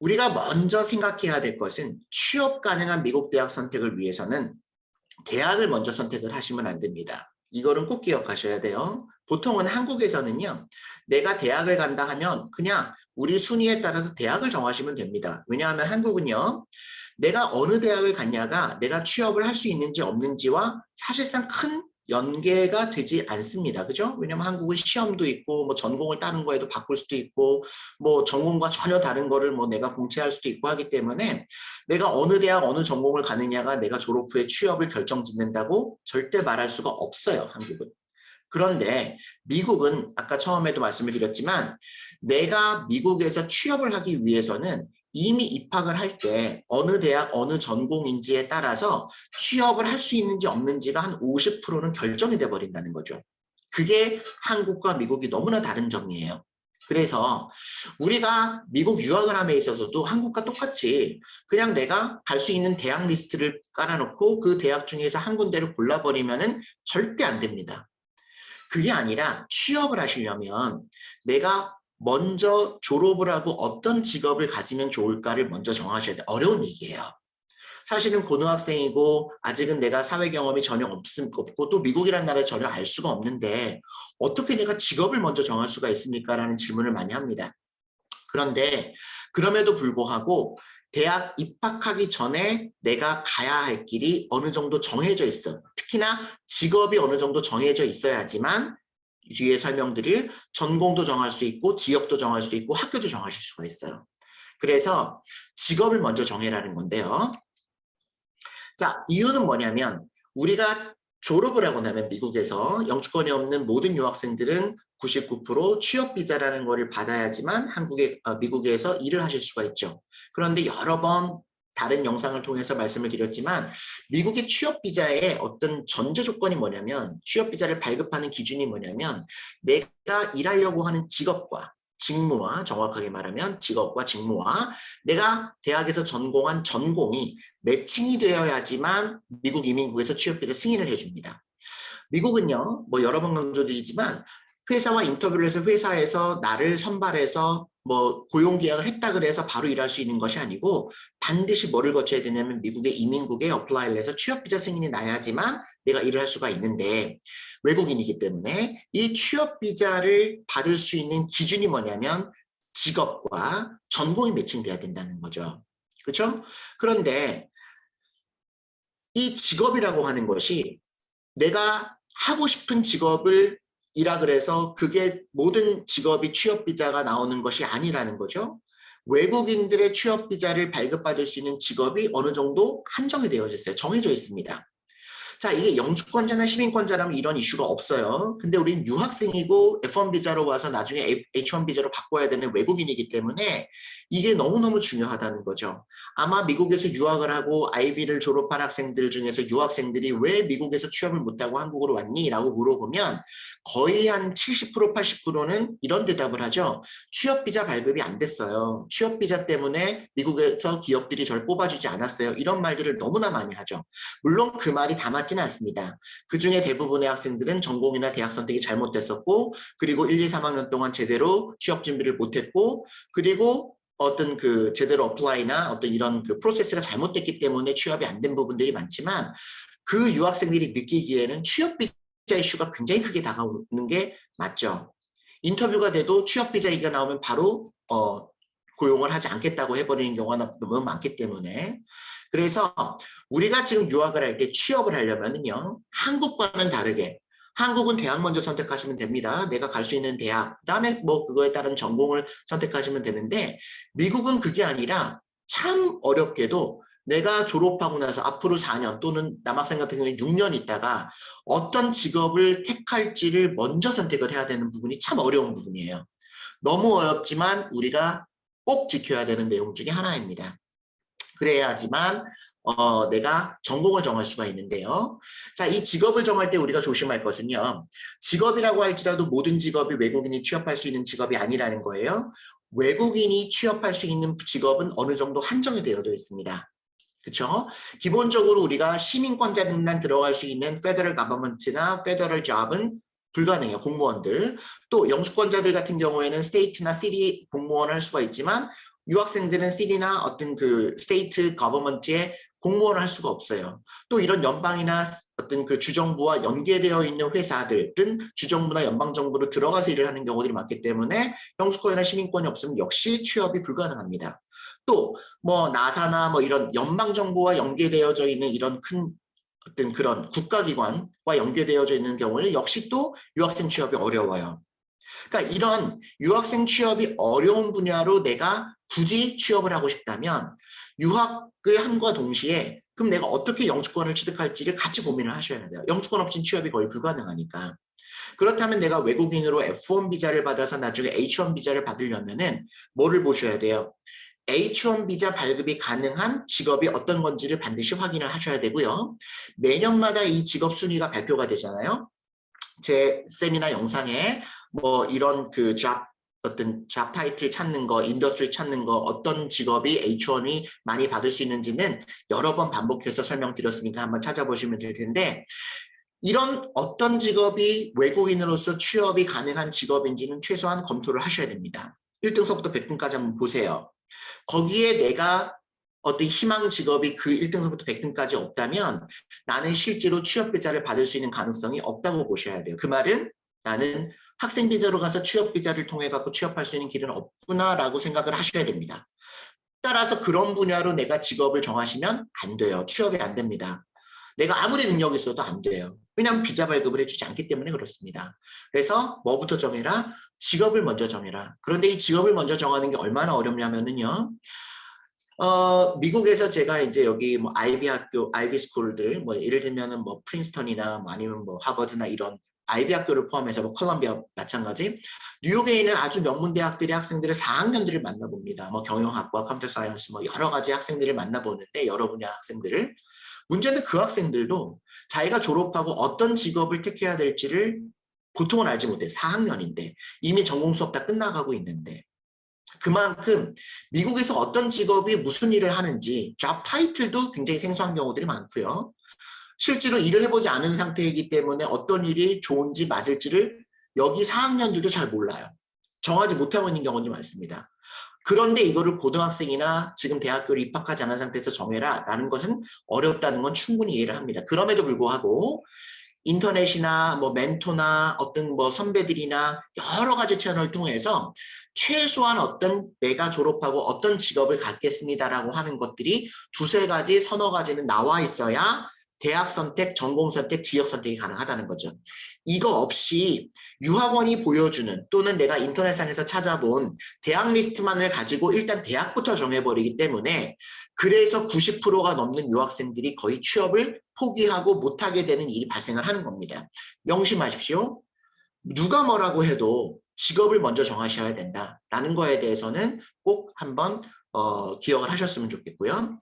우리가 먼저 생각해야 될 것은 취업 가능한 미국 대학 선택을 위해서는 대학을 먼저 선택을 하시면 안 됩니다. 이거는 꼭 기억하셔야 돼요. 보통은 한국에서는요, 내가 대학을 간다 하면 그냥 우리 순위에 따라서 대학을 정하시면 됩니다. 왜냐하면 한국은요, 내가 어느 대학을 갔냐가 내가 취업을 할 수 있는지 없는지와 사실상 큰 연계가 되지 않습니다. 그죠? 왜냐면 한국은 시험도 있고, 뭐 전공을 다른 거에도 바꿀 수도 있고, 뭐 전공과 전혀 다른 거를 뭐 내가 공채할 수도 있고 하기 때문에 내가 어느 대학, 어느 전공을 가느냐가 내가 졸업 후에 취업을 결정짓는다고 절대 말할 수가 없어요, 한국은. 그런데 미국은 아까 처음에도 말씀을 드렸지만 내가 미국에서 취업을 하기 위해서는 이미 입학을 할 때 어느 대학, 어느 전공인지에 따라서 취업을 할 수 있는지 없는지가 한 50%는 결정이 돼버린다는 거죠. 그게 한국과 미국이 너무나 다른 점이에요. 그래서 우리가 미국 유학을 함에 있어서도 한국과 똑같이 그냥 내가 갈 수 있는 대학 리스트를 깔아놓고 그 대학 중에서 한 군데를 골라버리면은 절대 안 됩니다. 그게 아니라 취업을 하시려면 내가 먼저 졸업을 하고 어떤 직업을 가지면 좋을까를 먼저 정하셔야 돼요. 어려운 얘기예요. 사실은 고등학생이고 아직은 내가 사회 경험이 전혀 없고 또 미국이라는 나라에 전혀 알 수가 없는데 어떻게 내가 직업을 먼저 정할 수가 있습니까? 라는 질문을 많이 합니다. 그런데 그럼에도 불구하고 대학 입학하기 전에 내가 가야 할 길이 어느 정도 정해져 있어요. 특히나 직업이 어느 정도 정해져 있어야지만 뒤에 설명드릴 전공도 정할 수 있고 지역도 정할 수 있고 학교도 정하실 수가 있어요. 그래서 직업을 먼저 정해라는 건데요. 자, 이유는 뭐냐면 우리가 졸업을 하고 나면 미국에서 영주권이 없는 모든 유학생들은 99% 취업비자라는 거를 받아야지만 미국에서 일을 하실 수가 있죠. 그런데 여러 번 다른 영상을 통해서 말씀을 드렸지만 미국의 취업비자의 어떤 전제 조건이 뭐냐면 취업비자를 발급하는 기준이 뭐냐면 내가 일하려고 하는 직업과 직무와 정확하게 말하면 직업과 직무와 내가 대학에서 전공한 전공이 매칭이 되어야지만 미국 이민국에서 취업비자 승인을 해줍니다. 미국은요, 뭐 여러 번 강조드리지만 회사와 인터뷰를 해서 회사에서 나를 선발해서 뭐 고용계약을 했다 그래서 바로 일할 수 있는 것이 아니고 반드시 뭐를 거쳐야 되냐면 미국의 이민국에 어플라이를 해서 취업비자 승인이 나야지만 내가 일을 할 수가 있는데 외국인이기 때문에 이 취업비자를 받을 수 있는 기준이 뭐냐면 직업과 전공이 매칭돼야 된다는 거죠. 그렇죠? 그런데 이 직업이라고 하는 것이 내가 하고 싶은 직업을 이라 그래서 그게 모든 직업이 취업비자가 나오는 것이 아니라는 거죠. 외국인들의 취업비자를 발급받을 수 있는 직업이 어느 정도 한정이 되어져 있어요. 정해져 있습니다. 자, 이게 영주권자나 시민권자라면 이런 이슈가 없어요. 근데 우린 유학생이고 F1 비자로 와서 나중에 H1 비자로 바꿔야 되는 외국인이기 때문에 이게 너무너무 중요하다는 거죠. 아마 미국에서 유학을 하고 아이비를 졸업한 학생들 중에서 유학생들이 왜 미국에서 취업을 못하고 한국으로 왔니? 라고 물어보면 거의 한 70% 80%는 이런 대답을 하죠. 취업비자 발급이 안 됐어요. 취업비자 때문에 미국에서 기업들이 저를 뽑아주지 않았어요. 이런 말들을 너무나 많이 하죠. 물론 그 말이 다 맞지는 않습니다. 그중에 대부분의 학생들은 전공이나 대학 선택이 잘못됐었고 그리고 1, 2, 3학년 동안 제대로 취업 준비를 못했고 그리고 어떤 그 제대로 어플라이나 어떤 이런 그 프로세스가 잘못됐기 때문에 취업이 안 된 부분들이 많지만 그 유학생들이 느끼기에는 취업비자 이슈가 굉장히 크게 다가오는 게 맞죠. 인터뷰가 돼도 취업비자 얘기가 나오면 바로 고용을 하지 않겠다고 해버리는 경우가 너무 많기 때문에 그래서 우리가 지금 유학을 할 때 취업을 하려면요 한국과는 다르게 한국은 대학 먼저 선택하시면 됩니다. 내가 갈 수 있는 대학 그다음에 뭐 그거에 따른 전공을 선택하시면 되는데 미국은 그게 아니라 참 어렵게도 내가 졸업하고 나서 앞으로 4년 또는 남학생 같은 경우는 6년 있다가 어떤 직업을 택할지를 먼저 선택을 해야 되는 부분이 참 어려운 부분이에요. 너무 어렵지만 우리가 꼭 지켜야 되는 내용 중에 하나입니다. 그래야지만 내가 전공을 정할 수가 있는데요. 자, 이 직업을 정할 때 우리가 조심할 것은요. 직업이라고 할지라도 모든 직업이 외국인이 취업할 수 있는 직업이 아니라는 거예요. 외국인이 취업할 수 있는 직업은 어느 정도 한정이 되어져 있습니다. 그렇죠? 기본적으로 우리가 시민권자들만 들어갈 수 있는 Federal Government나 Federal Job은 불가능해요. 공무원들. 또 영주권자들 같은 경우에는 스테이트나 시티 공무원을 할 수가 있지만 유학생들은 시티나 어떤 그 스테이트 거버먼트에 공무원을 할 수가 없어요. 또 이런 연방이나 어떤 그 주정부와 연계되어 있는 회사들은 주정부나 연방정부로 들어가서 일을 하는 경우들이 많기 때문에 영주권이나 시민권이 없으면 역시 취업이 불가능합니다. 또 뭐 나사나 뭐 이런 연방정부와 연계되어져 있는 이런 큰 어떤 그런 국가기관과 연계되어져 있는 경우는 역시 또 유학생 취업이 어려워요. 그러니까 이런 유학생 취업이 어려운 분야로 내가 굳이 취업을 하고 싶다면 유학을 함과 동시에 그럼 내가 어떻게 영주권을 취득할지를 같이 고민을 하셔야 돼요. 영주권 없이는 취업이 거의 불가능하니까. 그렇다면 내가 외국인으로 F1 비자를 받아서 나중에 H1 비자를 받으려면은 뭐를 보셔야 돼요? H1 비자 발급이 가능한 직업이 어떤 건지를 반드시 확인을 하셔야 되고요. 매년마다 이 직업 순위가 발표가 되잖아요. 제 세미나 영상에 뭐 이런 그 어떤 잡 타이틀 찾는 거, 인더스트리 찾는 거, 어떤 직업이 H1이 많이 받을 수 있는지는 여러 번 반복해서 설명드렸으니까 한번 찾아보시면 될 텐데 이런 어떤 직업이 외국인으로서 취업이 가능한 직업인지는 최소한 검토를 하셔야 됩니다. 1등서부터 100등까지 한번 보세요. 거기에 내가 어떤 희망 직업이 그 1등서부터 100등까지 없다면 나는 실제로 취업 비자를 받을 수 있는 가능성이 없다고 보셔야 돼요. 그 말은 나는 학생 비자로 가서 취업 비자를 통해 갖고 취업할 수 있는 길은 없구나라고 생각을 하셔야 됩니다. 따라서 그런 분야로 내가 직업을 정하시면 안 돼요. 취업이 안 됩니다. 내가 아무리 능력이 있어도 안 돼요. 왜냐하면 비자 발급을 해주지 않기 때문에 그렇습니다. 그래서 뭐부터 정해라? 직업을 먼저 정해라. 그런데 이 직업을 먼저 정하는 게 얼마나 어렵냐면은요. 미국에서 제가 이제 여기 뭐 아이비 학교, 아이비 스쿨들, 뭐 예를 들면은 뭐 프린스턴이나 뭐 아니면 뭐 하버드나 이런 아이비 학교를 포함해서 뭐 컬럼비아 마찬가지, 뉴욕에 있는 아주 명문 대학들의 학생들을 4학년들을 만나봅니다. 뭐 경영학과, 컴퓨터 사이언스, 뭐 여러 가지 학생들을 만나보는데 여러 분야 학생들을 문제는 그 학생들도 자기가 졸업하고 어떤 직업을 택해야 될지를 보통은 알지 못해요. 4학년인데 이미 전공 수업 다 끝나가고 있는데 그만큼 미국에서 어떤 직업이 무슨 일을 하는지 잡 타이틀도 굉장히 생소한 경우들이 많고요. 실제로 일을 해보지 않은 상태이기 때문에 어떤 일이 좋은지 맞을지를 여기 4학년들도 잘 몰라요. 정하지 못하고 있는 경우도 많습니다. 그런데 이거를 고등학생이나 지금 대학교를 입학하지 않은 상태에서 정해라 라는 것은 어렵다는 건 충분히 이해를 합니다. 그럼에도 불구하고 인터넷이나 뭐 멘토나 어떤 뭐 선배들이나 여러 가지 채널을 통해서 최소한 어떤 내가 졸업하고 어떤 직업을 갖겠습니다라고 하는 것들이 두세 가지, 서너 가지는 나와 있어야 대학 선택, 전공 선택, 지역 선택이 가능하다는 거죠. 이거 없이 유학원이 보여주는 또는 내가 인터넷상에서 찾아본 대학 리스트만을 가지고 일단 대학부터 정해버리기 때문에 그래서 90%가 넘는 유학생들이 거의 취업을 포기하고 못하게 되는 일이 발생을 하는 겁니다. 명심하십시오. 누가 뭐라고 해도 직업을 먼저 정하셔야 된다라는 거에 대해서는 꼭 한번 기억을 하셨으면 좋겠고요.